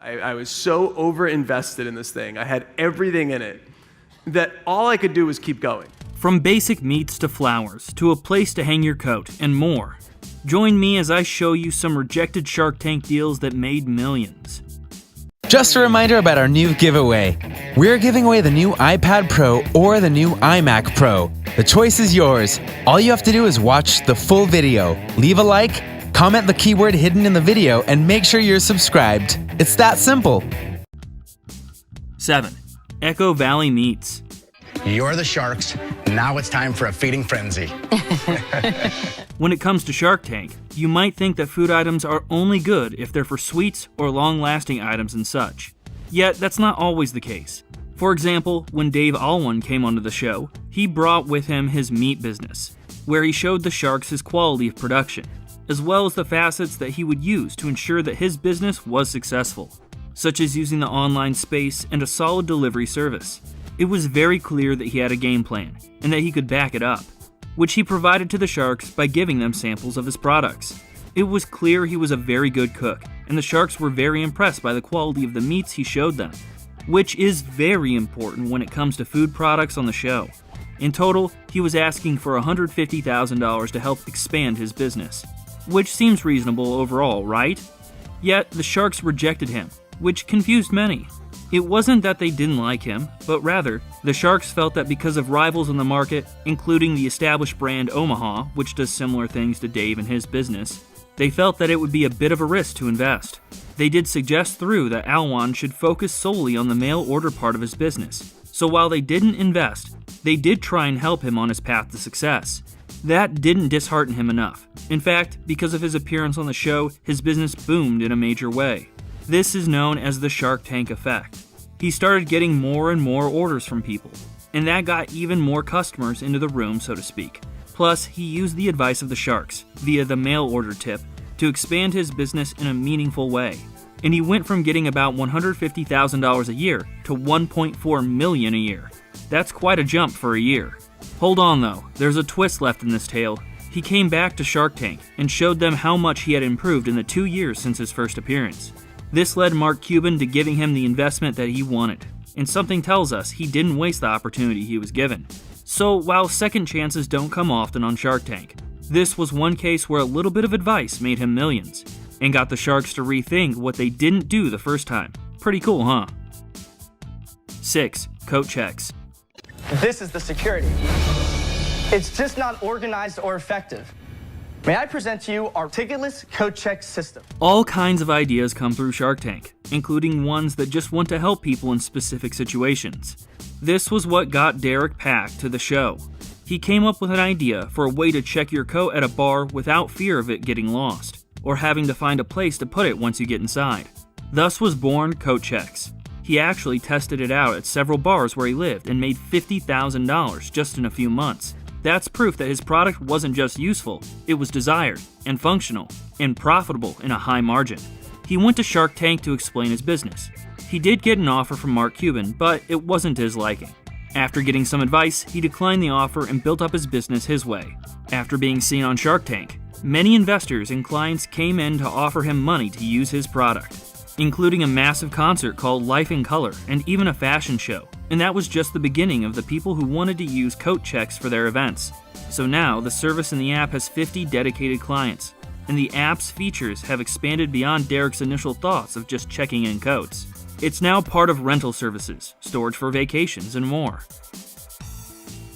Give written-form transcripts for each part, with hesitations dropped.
I was so over-invested in this thing. I had everything in it that all I could do was keep going. From basic meats to flowers, to a place to hang your coat, and more. Join me as I show you some rejected Shark Tank deals that made millions. Just a reminder about our new giveaway. We're giving away the new iPad Pro or the new iMac Pro. The choice is yours. All you have to do is watch the full video, leave a like, comment the keyword hidden in the video, and make sure you're subscribed. It's that simple. 7. Echo Valley Meats. You're the sharks. Now it's time for a feeding frenzy. When it comes to Shark Tank, you might think that food items are only good if they're for sweets or long-lasting items and such. Yet, that's not always the case. For example, when Dave Alwan came onto the show, he brought with him his meat business, where he showed the sharks his quality of production, as well as the facets that he would use to ensure that his business was successful, such as using the online space and a solid delivery service. It was very clear that he had a game plan, and that he could back it up, which he provided to the sharks by giving them samples of his products. It was clear he was a very good cook, and the sharks were very impressed by the quality of the meats he showed them, which is very important when it comes to food products on the show. In total, he was asking for $150,000 to help expand his business, which seems reasonable overall, right? Yet, the sharks rejected him, which confused many. It wasn't that they didn't like him, but rather, the sharks felt that because of rivals in the market, including the established brand Omaha, which does similar things to Dave and his business, they felt that it would be a bit of a risk to invest. They did suggest through that Alwan should focus solely on the mail order part of his business, so while they didn't invest, they did try and help him on his path to success. That didn't dishearten him enough. In fact, because of his appearance on the show, his business boomed in a major way. This is known as the Shark Tank effect. He started getting more and more orders from people, and that got even more customers into the room, so to speak. Plus, he used the advice of the sharks, via the mail order tip, to expand his business in a meaningful way. And he went from getting about $150,000 a year to $1.4 million a year. That's quite a jump for a year. Hold on though, there's a twist left in this tale. He came back to Shark Tank and showed them how much he had improved in the 2 years since his first appearance. This led Mark Cuban to giving him the investment that he wanted, and something tells us he didn't waste the opportunity he was given. So while second chances don't come often on Shark Tank, this was one case where a little bit of advice made him millions, and got the sharks to rethink what they didn't do the first time. Pretty cool, huh? 6. CoatChecks. This is the security. It's just not organized or effective. May I present to you our ticketless CoatCheck system? All kinds of ideas come through Shark Tank, including ones that just want to help people in specific situations. This was what got Derek Pack to the show. He came up with an idea for a way to check your coat at a bar without fear of it getting lost, or having to find a place to put it once you get inside. Thus was born CoatChecks. He actually tested it out at several bars where he lived and made $50,000 just in a few months. That's proof that his product wasn't just useful, it was desired, and functional, and profitable in a high margin. He went to Shark Tank to explain his business. He did get an offer from Mark Cuban, but it wasn't to his liking. After getting some advice, he declined the offer and built up his business his way. After being seen on Shark Tank, many investors and clients came in to offer him money to use his product, including a massive concert called Life in Color and even a fashion show. And that was just the beginning of the people who wanted to use CoatChecks for their events. So now, the service in the app has 50 dedicated clients, and the app's features have expanded beyond Derek's initial thoughts of just checking in coats. It's now part of rental services, storage for vacations, and more.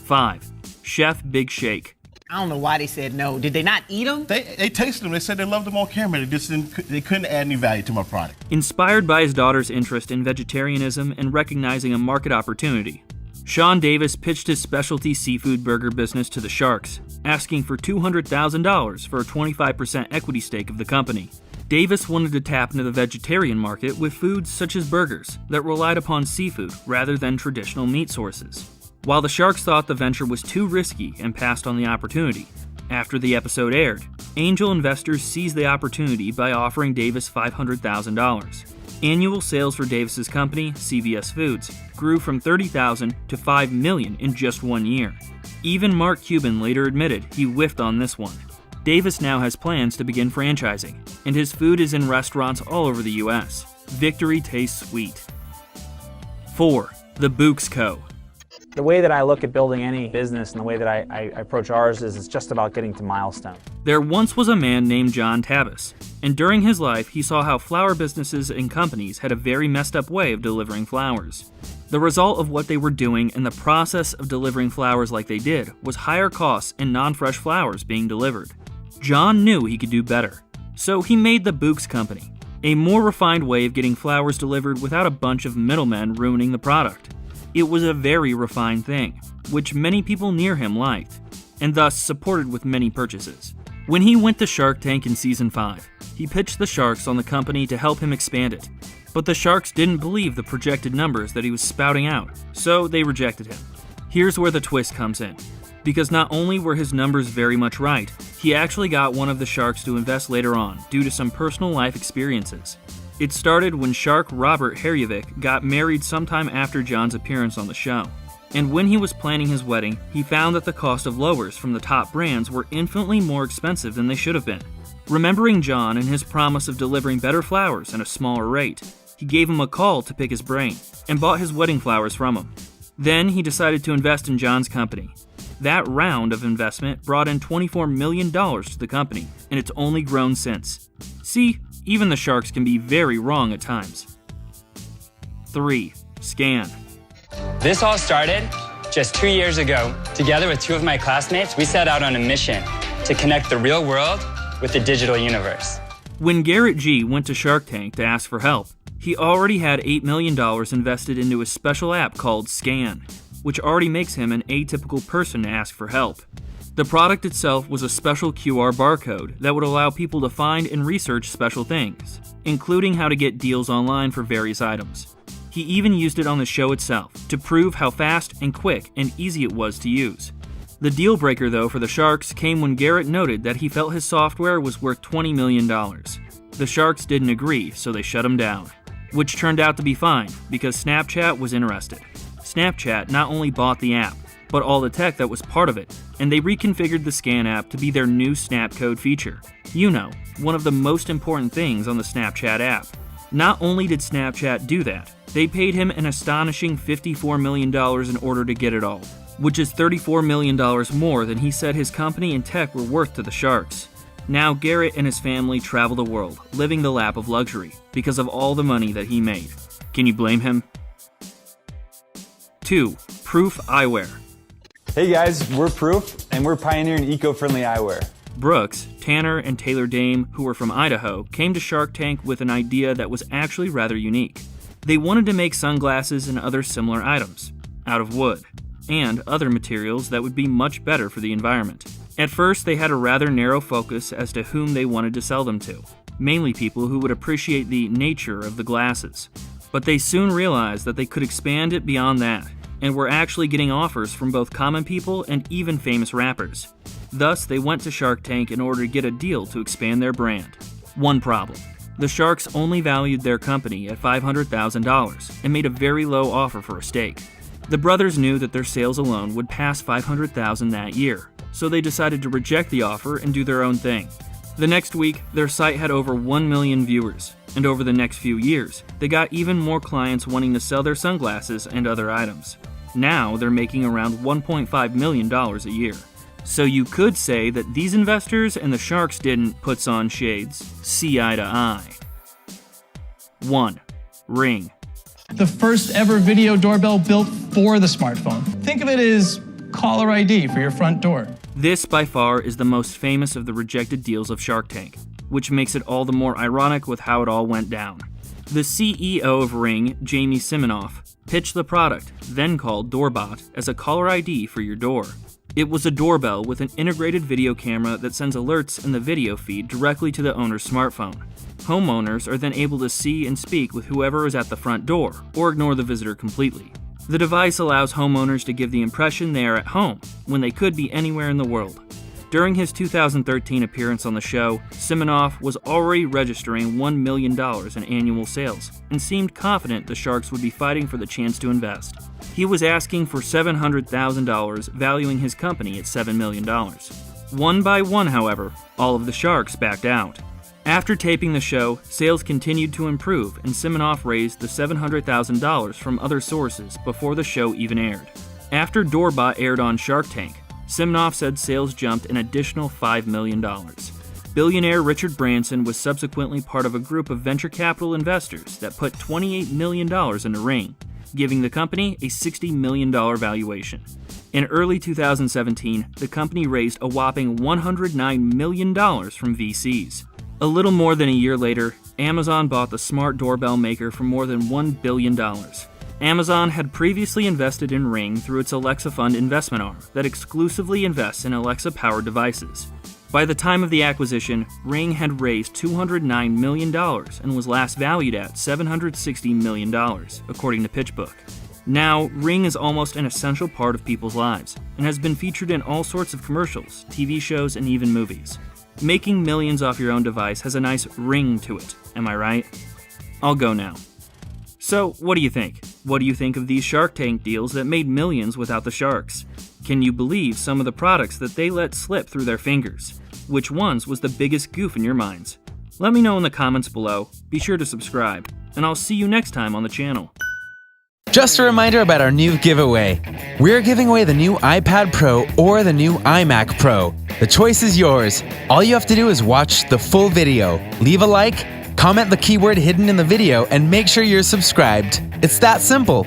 5. Chef Big Shake. I don't know why they said no. Did they not eat them? They tasted them. They said they loved them on camera. They couldn't add any value to my product. Inspired by his daughter's interest in vegetarianism and recognizing a market opportunity, Sean Davis pitched his specialty seafood burger business to the Sharks, asking for $200,000 for a 25% equity stake of the company. Davis wanted to tap into the vegetarian market with foods such as burgers that relied upon seafood rather than traditional meat sources. While the Sharks thought the venture was too risky and passed on the opportunity, after the episode aired, angel investors seized the opportunity by offering Davis $500,000. Annual sales for Davis's company, CVS Foods, grew from $30,000 to $5 million in just 1 year. Even Mark Cuban later admitted he whiffed on this one. Davis now has plans to begin franchising, and his food is in restaurants all over the US. Victory tastes sweet. 4. The Books Co. The way that I look at building any business and the way that I approach ours is it's just about getting to milestone. There once was a man named John Tabbas, and during his life he saw how flower businesses and companies had a very messed up way of delivering flowers. The result of what they were doing and the process of delivering flowers like they did was higher costs and non-fresh flowers being delivered. John knew he could do better, so he made the Books Company, a more refined way of getting flowers delivered without a bunch of middlemen ruining the product. It was a very refined thing, which many people near him liked, and thus supported with many purchases. When he went to Shark Tank in Season 5, he pitched the Sharks on the company to help him expand it. But the Sharks didn't believe the projected numbers that he was spouting out, so they rejected him. Here's where the twist comes in. Because not only were his numbers very much right, he actually got one of the Sharks to invest later on due to some personal life experiences. It started when Shark Robert Herjavec got married sometime after John's appearance on the show. And when he was planning his wedding, he found that the cost of lowers from the top brands were infinitely more expensive than they should have been. Remembering John and his promise of delivering better flowers at a smaller rate, he gave him a call to pick his brain and bought his wedding flowers from him. Then he decided to invest in John's company. That round of investment brought in $24 million to the company, and it's only grown since. See, even the Sharks can be very wrong at times. 3. Scan. This all started just 2 years ago. Together with 2 of my classmates, we set out on a mission to connect the real world with the digital universe. When Garrett G went to Shark Tank to ask for help, he already had $8 million invested into a special app called Scan, which already makes him an atypical person to ask for help. The product itself was a special QR barcode that would allow people to find and research special things, including how to get deals online for various items. He even used it on the show itself to prove how fast and quick and easy it was to use. The deal breaker, though, for the Sharks came when Garrett noted that he felt his software was worth $20 million. The Sharks didn't agree, so they shut him down, which turned out to be fine because Snapchat was interested. Snapchat not only bought the app, but all the tech that was part of it, and they reconfigured the Scan app to be their new Snapcode feature. You know, one of the most important things on the Snapchat app. Not only did Snapchat do that, they paid him an astonishing $54 million in order to get it all, which is $34 million more than he said his company and tech were worth to the Sharks. Now Garrett and his family travel the world, living the lap of luxury, because of all the money that he made. Can you blame him? 2. Proof Eyewear. Hey guys, we're Proof, and we're pioneering eco-friendly eyewear. Brooks, Tanner, and Taylor Dame, who were from Idaho, came to Shark Tank with an idea that was actually rather unique. They wanted to make sunglasses and other similar items, out of wood, and other materials that would be much better for the environment. At first, they had a rather narrow focus as to whom they wanted to sell them to, mainly people who would appreciate the nature of the glasses. But they soon realized that they could expand it beyond that, and were actually getting offers from both common people and even famous rappers. Thus, they went to Shark Tank in order to get a deal to expand their brand. One problem: the Sharks only valued their company at $500,000 and made a very low offer for a stake. The brothers knew that their sales alone would pass $500,000 that year, so they decided to reject the offer and do their own thing. The next week, their site had over 1 million viewers, and over the next few years, they got even more clients wanting to sell their sunglasses and other items. Now, they're making around $1.5 million a year. So you could say that these investors and the Sharks didn't, puts on shades, see eye to eye. 1. Ring. The first ever video doorbell built for the smartphone. Think of it as caller ID for your front door. This, by far, is the most famous of the rejected deals of Shark Tank, which makes it all the more ironic with how it all went down. The CEO of Ring, Jamie Siminoff, pitched the product, then called Doorbot, as a caller ID for your door. It was a doorbell with an integrated video camera that sends alerts in the video feed directly to the owner's smartphone. Homeowners are then able to see and speak with whoever is at the front door, or ignore the visitor completely. The device allows homeowners to give the impression they are at home, when they could be anywhere in the world. During his 2013 appearance on the show, Siminoff was already registering $1 million in annual sales, and seemed confident the Sharks would be fighting for the chance to invest. He was asking for $700,000, valuing his company at $7 million. One by one, however, all of the Sharks backed out. After taping the show, sales continued to improve and Siminoff raised the $700,000 from other sources before the show even aired. After Doorbot aired on Shark Tank, Siminoff said sales jumped an additional $5 million. Billionaire Richard Branson was subsequently part of a group of venture capital investors that put $28 million into Ring, giving the company a $60 million valuation. In early 2017, the company raised a whopping $109 million from VCs. A little more than a year later, Amazon bought the smart doorbell maker for more than $1 billion. Amazon had previously invested in Ring through its Alexa Fund investment arm that exclusively invests in Alexa-powered devices. By the time of the acquisition, Ring had raised $209 million and was last valued at $760 million, according to PitchBook. Now, Ring is almost an essential part of people's lives and has been featured in all sorts of commercials, TV shows, and even movies. Making millions off your own device has a nice ring to it, am I right? I'll go now. So, what do you think? What do you think of these Shark Tank deals that made millions without the sharks? Can you believe some of the products that they let slip through their fingers? Which ones was the biggest goof in your minds? Let me know in the comments below, be sure to subscribe, and I'll see you next time on the channel. Just a reminder about our new giveaway. We're giving away the new iPad Pro or the new iMac Pro. The choice is yours. All you have to do is watch the full video, leave a like, comment the keyword hidden in the video, and make sure you're subscribed. It's that simple.